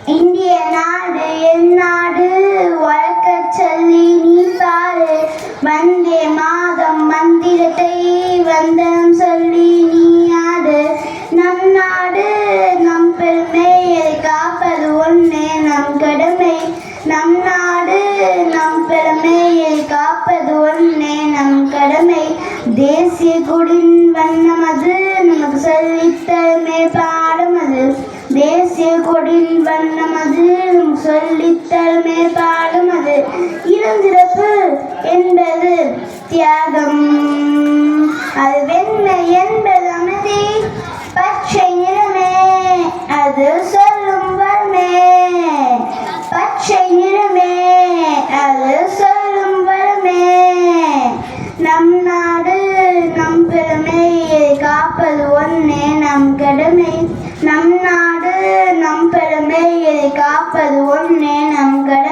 இந்திய நாடு என் நாடு வளர்க்கச் சொல்லி நீ பாரு. வந்தே மாதம் மந்திரத்தை வந்தனம் சொல்லி நீ ஆடு. நம் நாடு நம் பெருமையை காப்பது ஒன்றே நம் கடமை. நம் நாடு நம் பெருமையை காப்பது ஒன்றே நம் கடமை. தேசிய கொடியின் வண்ணம் அது நமக்கு சொல்லித்தருமே பாடும் அது. தேசிய கொடியின் வண்ணம் அது நமக்கு சொல்லித்தருமே பாடும் அது. இளஞ்சிறப்பு என்பது தியாகம், அது வெண்மை என்பது அமைதி. பச்சை நிறமே அது சொல்லும் வறுமே. பச்சை நிறமே அது சொல்லும் வறுமே. நம் நாடு நம் பெருமையை காப்பது ஒன்றே நம் கடமை. நம் நாடு நம் பெருமையை காப்பது ஒன்றே நம் கடமை.